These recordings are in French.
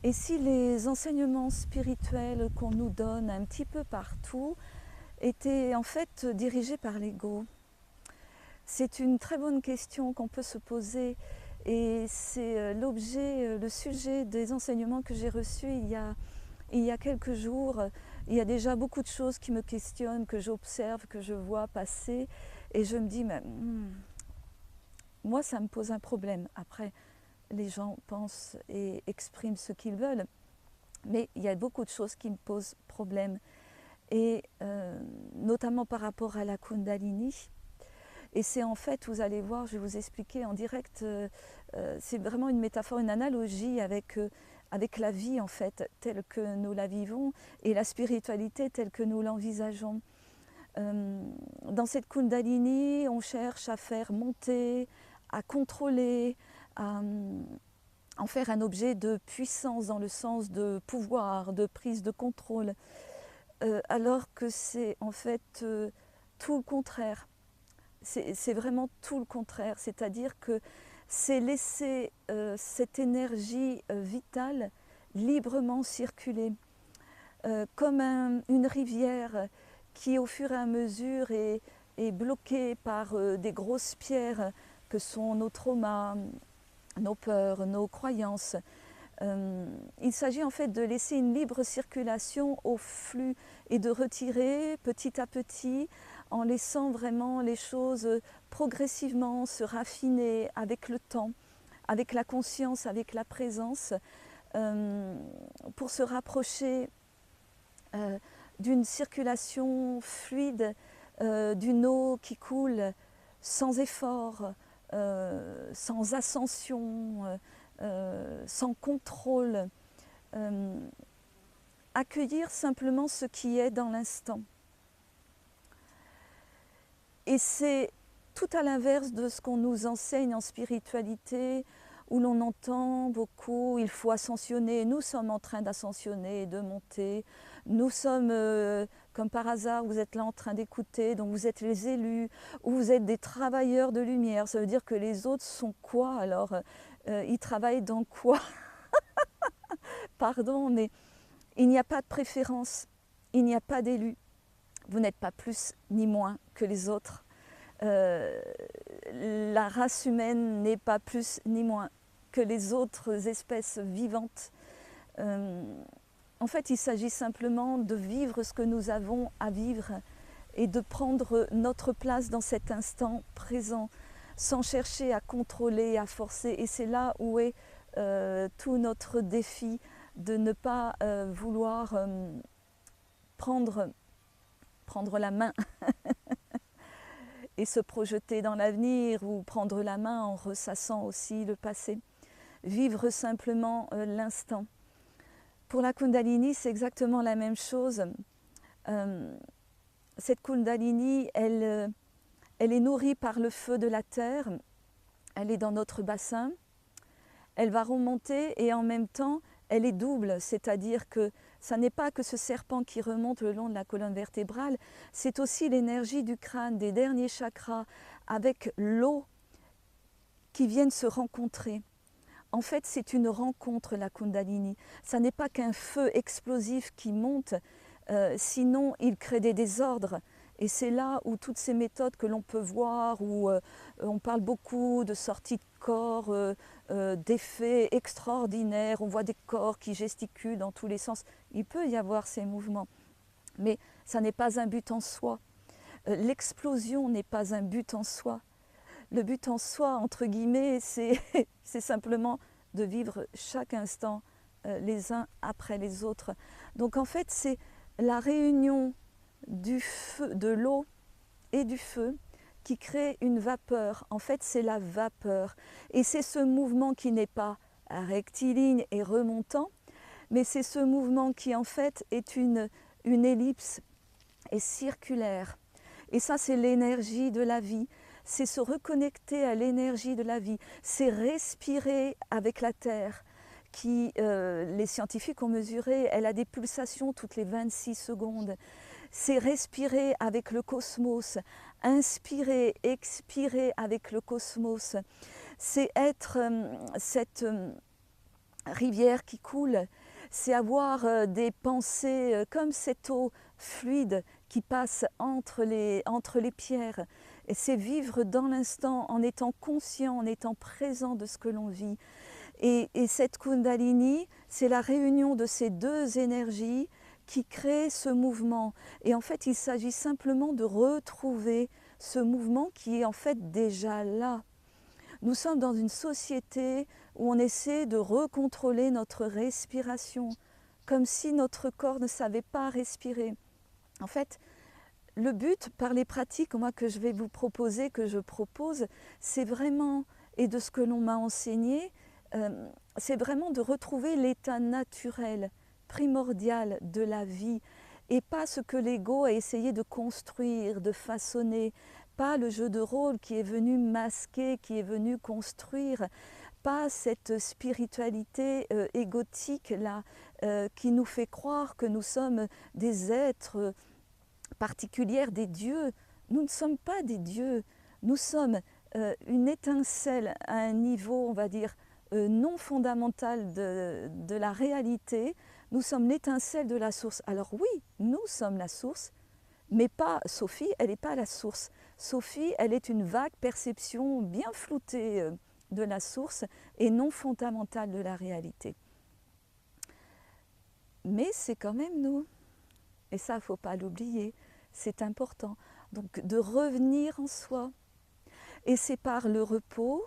Et si les enseignements spirituels qu'on nous donne un petit peu partout étaient en fait dirigés par l'ego? C'est une très bonne question qu'on peut se poser et c'est l'objet, le sujet des enseignements que j'ai reçus il y a quelques jours. Il y a déjà beaucoup de choses qui me questionnent, que j'observe, que je vois passer et je me dis, mais, moi ça me pose un problème. Après, les gens pensent et expriment ce qu'ils veulent, mais il y a beaucoup de choses qui me posent problème et notamment par rapport à la Kundalini. Et c'est en fait, vous allez voir, je vais vous expliquer en direct, c'est vraiment une métaphore, une analogie avec la vie en fait, telle que nous la vivons, et la spiritualité telle que nous l'envisageons. Dans cette Kundalini, on cherche à faire monter, à contrôler, à en faire un objet de puissance dans le sens de pouvoir, de prise de contrôle, alors que c'est en fait tout le contraire. C'est vraiment tout le contraire, c'est-à-dire que c'est laisser cette énergie vitale librement circuler, comme une rivière qui au fur et à mesure est bloquée par des grosses pierres que sont nos traumas, nos peurs, nos croyances. Il s'agit en fait de laisser une libre circulation au flux et de retirer petit à petit en laissant vraiment les choses progressivement se raffiner avec le temps, avec la conscience, avec la présence, pour se rapprocher d'une circulation fluide, d'une eau qui coule sans effort, sans ascension, sans contrôle, accueillir simplement ce qui est dans l'instant. Et c'est tout à l'inverse de ce qu'on nous enseigne en spiritualité, où l'on entend beaucoup, il faut ascensionner, nous sommes en train d'ascensionner, de monter, nous sommes, comme par hasard, vous êtes là en train d'écouter, donc vous êtes les élus, ou vous êtes des travailleurs de lumière, ça veut dire que les autres sont quoi alors ils travaillent dans quoi? Pardon, mais il n'y a pas de préférence, il n'y a pas d'élu, vous n'êtes pas plus ni moins que les autres. La race humaine n'est pas plus ni moins que les autres espèces vivantes. En fait, il s'agit simplement de vivre ce que nous avons à vivre et de prendre notre place dans cet instant présent, sans chercher à contrôler, à forcer. Et c'est là où est tout notre défi, de ne pas vouloir prendre la main et se projeter dans l'avenir ou prendre la main en ressassant aussi le passé. Vivre simplement l'instant. Pour la Kundalini, c'est exactement la même chose. Cette Kundalini, elle est nourrie par le feu de la terre, elle est dans notre bassin, elle va remonter et en même temps, elle est double, c'est-à-dire que ça n'est pas que ce serpent qui remonte le long de la colonne vertébrale, c'est aussi l'énergie du crâne, des derniers chakras, avec l'eau qui viennent se rencontrer. En fait, c'est une rencontre, la Kundalini. Ça n'est pas qu'un feu explosif qui monte, sinon il crée des désordres. Et c'est là où toutes ces méthodes que l'on peut voir, où on parle beaucoup de sorties de corps, d'effets extraordinaires, on voit des corps qui gesticulent dans tous les sens. Il peut y avoir ces mouvements, mais ça n'est pas un but en soi. L'explosion n'est pas un but en soi. Le but en soi, entre guillemets, c'est simplement de vivre chaque instant les uns après les autres. Donc en fait, c'est la réunion du feu, de l'eau et du feu qui crée une vapeur. En fait, c'est la vapeur. Et c'est ce mouvement qui n'est pas rectiligne et remontant, mais c'est ce mouvement qui en fait est une ellipse et circulaire. Et ça, c'est l'énergie de la vie. C'est se reconnecter à l'énergie de la vie. C'est respirer avec la Terre, qui, les scientifiques ont mesuré, elle a des pulsations toutes les 26 secondes. C'est respirer avec le cosmos, inspirer, expirer avec le cosmos. C'est être rivière qui coule, c'est avoir des pensées comme cette eau fluide qui passe entre les pierres. Et c'est vivre dans l'instant en étant conscient, en étant présent de ce que l'on vit. Et cette Kundalini, c'est la réunion de ces deux énergies qui crée ce mouvement. Et en fait, il s'agit simplement de retrouver ce mouvement qui est en fait déjà là. Nous sommes dans une société où on essaie de recontrôler notre respiration, comme si notre corps ne savait pas respirer. En fait, le but par les pratiques moi, que je vais vous proposer, que je propose, c'est vraiment, et de ce que l'on m'a enseigné, c'est vraiment de retrouver l'état naturel, primordial de la vie, et pas ce que l'ego a essayé de construire, de façonner, pas le jeu de rôle qui est venu masquer, qui est venu construire, pas cette spiritualité égotique là, qui nous fait croire que nous sommes des êtres particuliers, des dieux. Nous ne sommes pas des dieux, nous sommes une étincelle à un niveau, on va dire, non fondamental de la réalité. Nous sommes l'étincelle de la source. Alors oui, nous sommes la source, mais pas Sophie, elle n'est pas la source. Sophie, elle est une vague perception bien floutée de la source et non fondamentale de la réalité. Mais c'est quand même nous. Et ça, il ne faut pas l'oublier. C'est important. Donc de revenir en soi. Et c'est par le repos,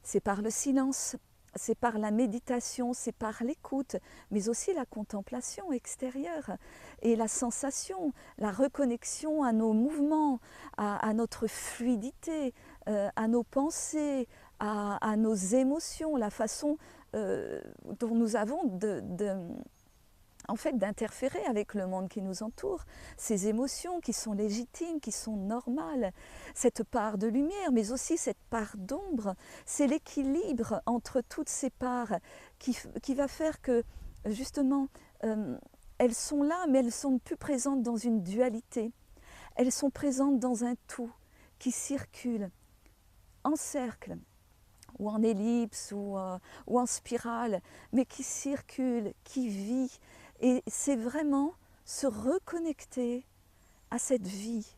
c'est par le silence, c'est par la méditation, c'est par l'écoute, mais aussi la contemplation extérieure et la sensation, la reconnexion à nos mouvements, à notre fluidité, à nos pensées, à nos émotions, la façon dont nous avons en fait, d'interférer avec le monde qui nous entoure, ces émotions qui sont légitimes, qui sont normales, cette part de lumière, mais aussi cette part d'ombre, c'est l'équilibre entre toutes ces parts qui va faire que, justement, elles sont là, mais elles sont plus présentes dans une dualité. Elles sont présentes dans un tout qui circule en cercle, ou en ellipse, ou en spirale, mais qui circule, qui vit. Et c'est vraiment se reconnecter à cette vie.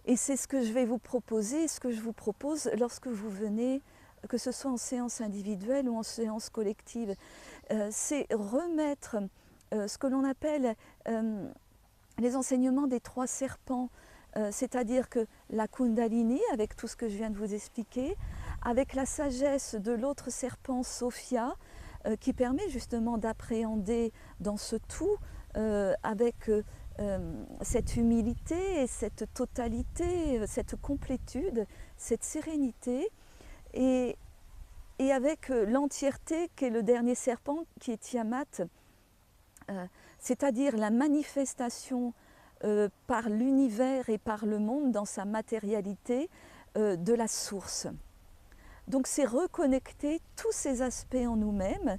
Et c'est ce que je vais vous proposer, ce que je vous propose lorsque vous venez, que ce soit en séance individuelle ou en séance collective. C'est remettre ce que l'on appelle les enseignements des trois serpents, c'est-à-dire que la Kundalini, avec tout ce que je viens de vous expliquer, avec la sagesse de l'autre serpent, Sophia, qui permet justement d'appréhender dans ce tout, avec cette humilité et cette totalité, cette complétude, cette sérénité, et avec l'entièreté qu'est le dernier serpent, qui est Tiamat, c'est-à-dire la manifestation par l'univers et par le monde dans sa matérialité de la source. Donc c'est reconnecter tous ces aspects en nous-mêmes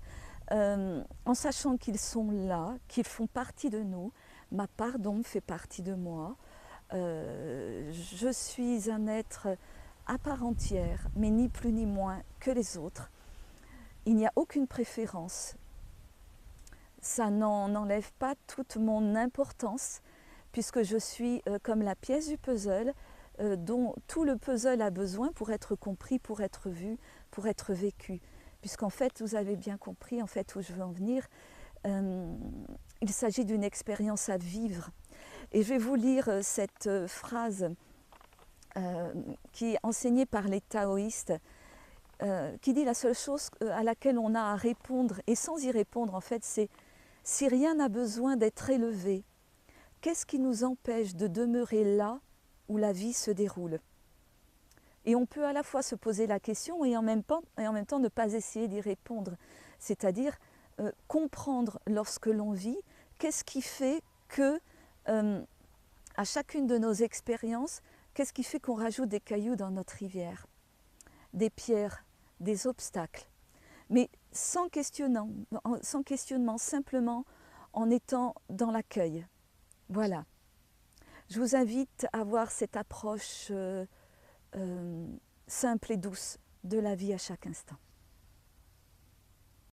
en sachant qu'ils sont là, qu'ils font partie de nous. Ma part d'ombre fait partie de moi. Je suis un être à part entière, mais ni plus ni moins que les autres. Il n'y a aucune préférence. Ça n'enlève pas toute mon importance, puisque je suis comme la pièce du puzzle dont tout le puzzle a besoin pour être compris, pour être vu, pour être vécu. Puisqu'en fait, vous avez bien compris en fait, où je veux en venir, il s'agit d'une expérience à vivre. Et je vais vous lire cette phrase qui est enseignée par les taoïstes, qui dit la seule chose à laquelle on a à répondre, et sans y répondre en fait, c'est « si rien n'a besoin d'être élevé, qu'est-ce qui nous empêche de demeurer là où la vie se déroule ?» Et on peut à la fois se poser la question et en même temps ne pas essayer d'y répondre. C'est-à-dire comprendre lorsque l'on vit, qu'est-ce qui fait que, à chacune de nos expériences, qu'est-ce qui fait qu'on rajoute des cailloux dans notre rivière, des pierres, des obstacles, mais sans questionnement, simplement en étant dans l'accueil. Voilà. Je vous invite à avoir cette approche simple et douce de la vie à chaque instant.